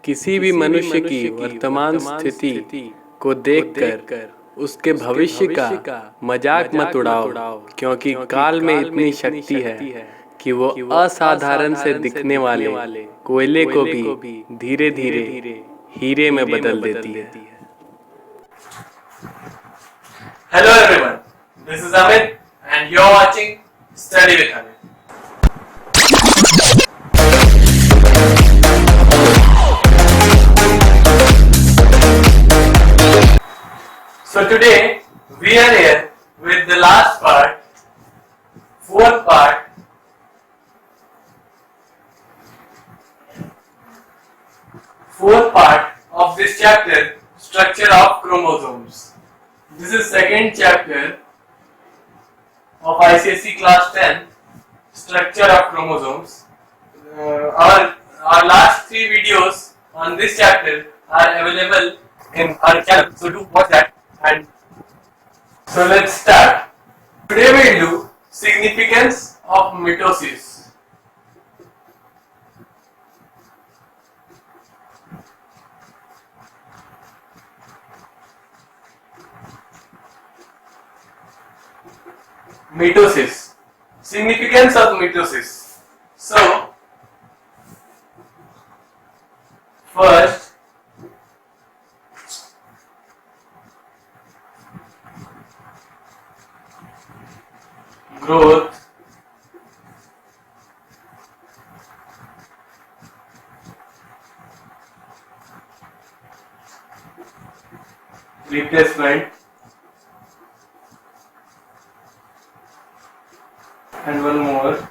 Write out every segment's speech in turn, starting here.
किसी भी मनुष्य की वर्तमान स्थिति को देखकर उसके भविष्य का मजाक मत उड़ाओ, क्योंकि काल में इतनी शक्ति है कि वो असाधारण से दिखने वाले कोयले को भी धीरे धीरे हीरे में बदल देती है। Hello everyone, this is Amit and you're watching Study with Amit. So today we are here with the last part, fourth part of this chapter, Structure of Chromosomes. This is second chapter of ICSE class 10, Structure of Chromosomes. Our last three videos on this chapter are available in our channel, so do watch that. And so let's start. Today we will do significance of mitosis. Mitosis. Significance of mitosis. So, first, growth, replacement, and one more.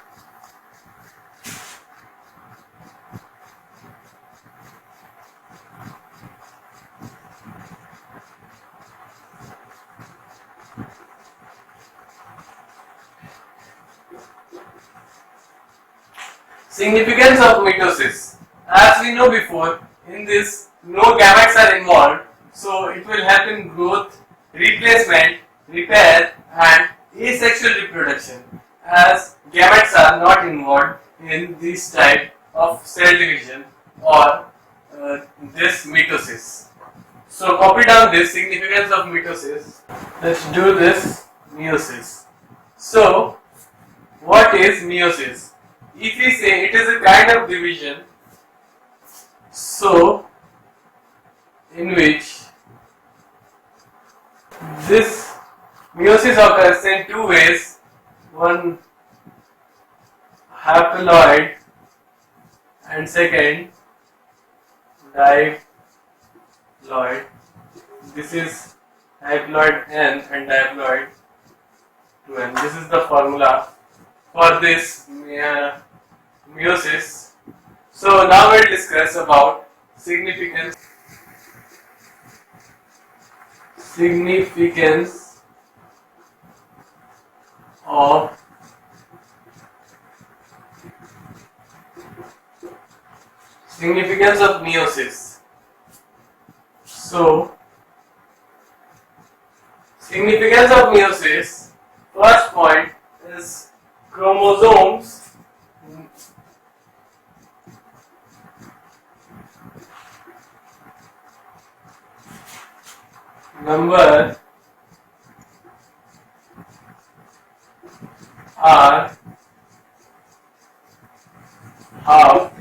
Significance of mitosis. As we know before, in this no gametes are involved, so it will help in growth, replacement, repair, and asexual reproduction, as gametes are not involved in this type of cell division or this mitosis. So copy down this significance of mitosis. Let's do this meiosis. So what is meiosis? If we say it is a kind of division, so in which this meiosis occurs in two ways, one haploid and second diploid. This is haploid N and diploid 2N. This is the formula for this meiosis. So now we'll discuss about significance of meiosis. So significance of meiosis, first point is chromosomes number are half.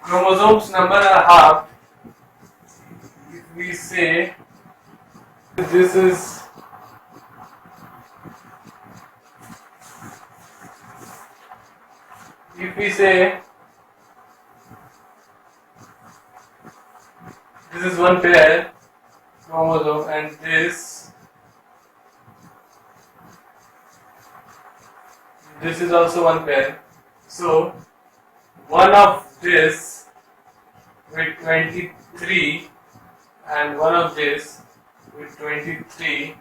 Chromosomes number are half. If we say this is one pair chromosome and this is also one pair. So one of this with 23 and one of this with 23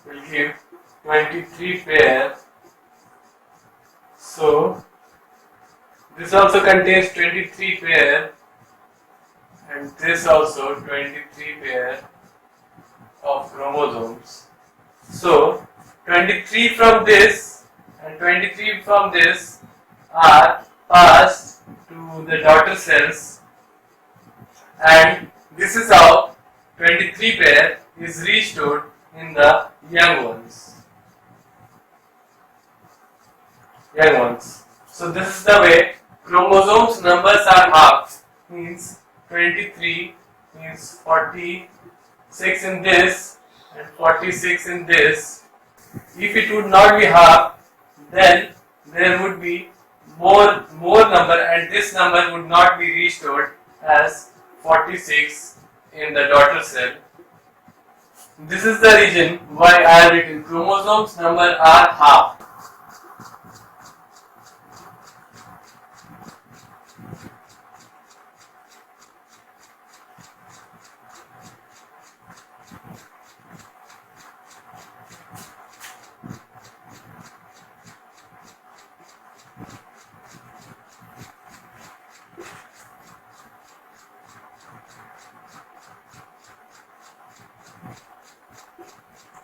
will give 23 pair. So this also contains 23 pair and this also 23 pair of chromosomes. So 23 from this and 23 from this are passed to the daughter cells and this is how 23 pair is restored in the young ones. So this is the way chromosomes numbers are halved. Means 23 means 46 in this and 46 in this. If it would not be halved, then there would be more number, and this number would not be restored as 46 in the daughter cell. This is the reason why I have written chromosomes number are half.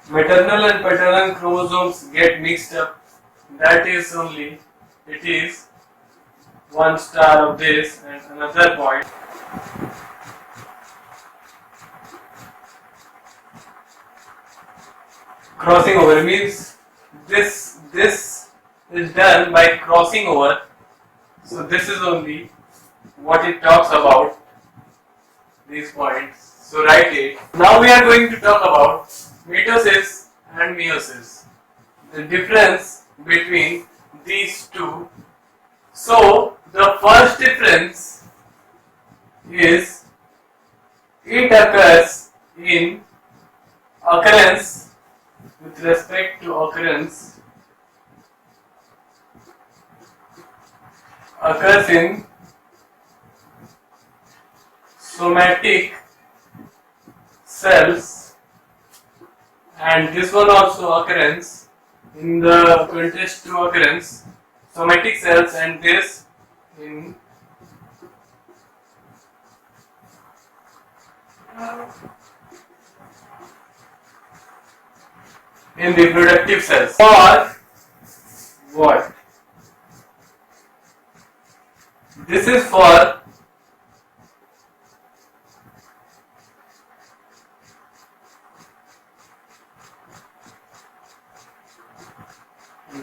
Maternal and paternal chromosomes get mixed up. That is only, it is one star of this and another point. Crossing over means this is done by crossing over. So this is only what it talks about, these points. So write it. Now we are going to talk about mitosis and meiosis. The difference between these two. So the first difference is it occurs in occurrence with respect to occurrence occurs in somatic cells, and this one also occurrence in the context to occurrence somatic cells, and this in reproductive cells. For what? This is for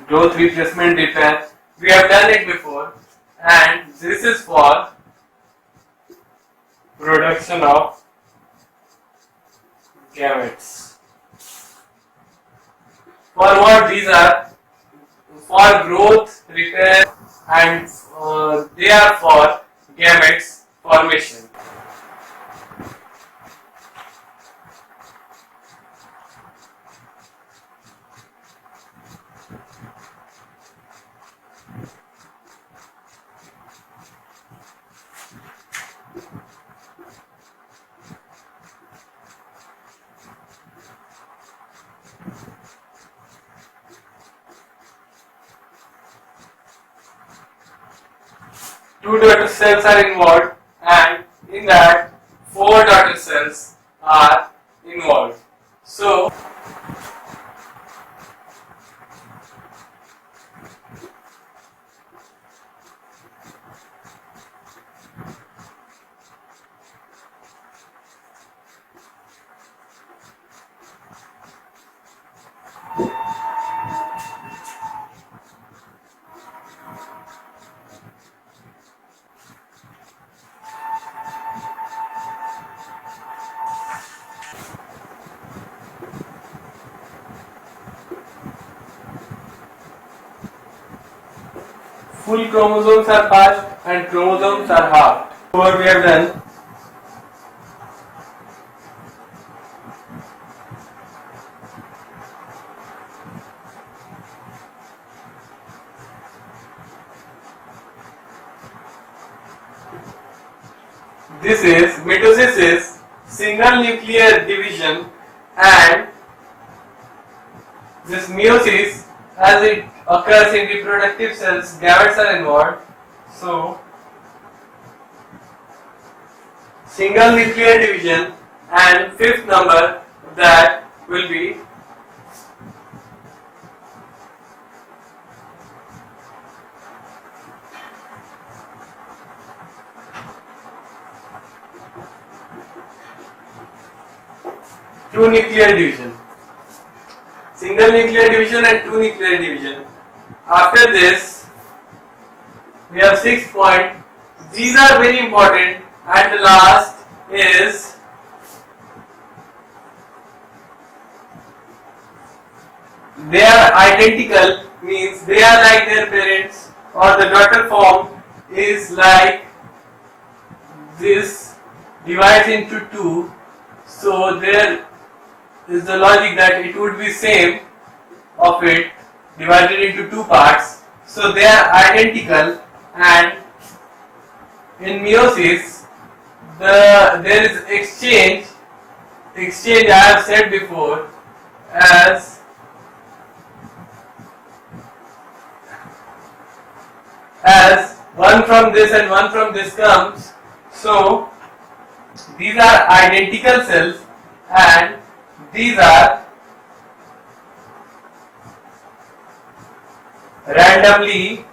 growth, replacement, repair. We have done it before, and this is for production of gametes. For what these are? For growth, repair, and they are for gametes formation. Two daughter cells are involved, and in that 4 daughter cells are involved. So full chromosomes are passed and chromosomes are halved. What we have done. This is mitosis is single nuclear division, and this meiosis, as it occurs in reproductive cells, gametes are involved. So single nuclear division, and fifth number that will be two nuclear division. Single nuclear division and two nuclear division. After this, we have 6 points. These are very important. And the last is they are identical, means they are like their parents, or the daughter form is like this, divides into two. So there is the logic that it would be same of it divided into two parts. So they are identical, and in meiosis there is exchange I have said before, as one from this and one from this comes. So these are identical cells and these are randomly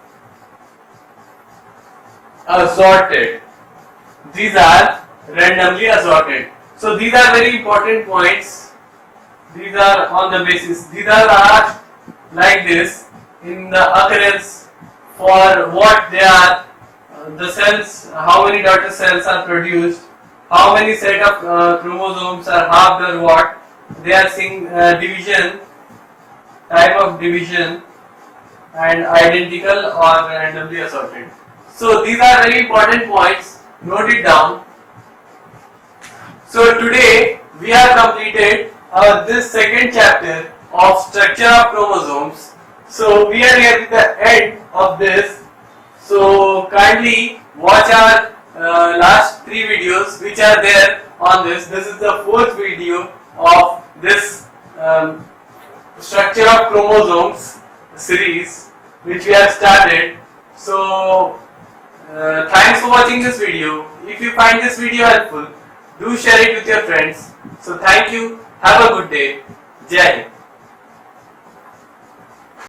assorted. These are randomly assorted. So these are very important points. These are on the basis. These are like this in the occurrence for what they are. The cells, how many daughter cells are produced, how many set of chromosomes are halved or what. They are seeing division, type of division, and identical or randomly assorted. So these are very important points. Note it down. So today we have completed this second chapter of structure of chromosomes. So we are here at the end of this. So kindly watch our last 3 videos which are there on this. This is the 4th video of this structure of chromosomes series which we have started. So thanks for watching this video. If you find this video helpful, do share it with your friends. So thank you. Have a good day. Jai Hind.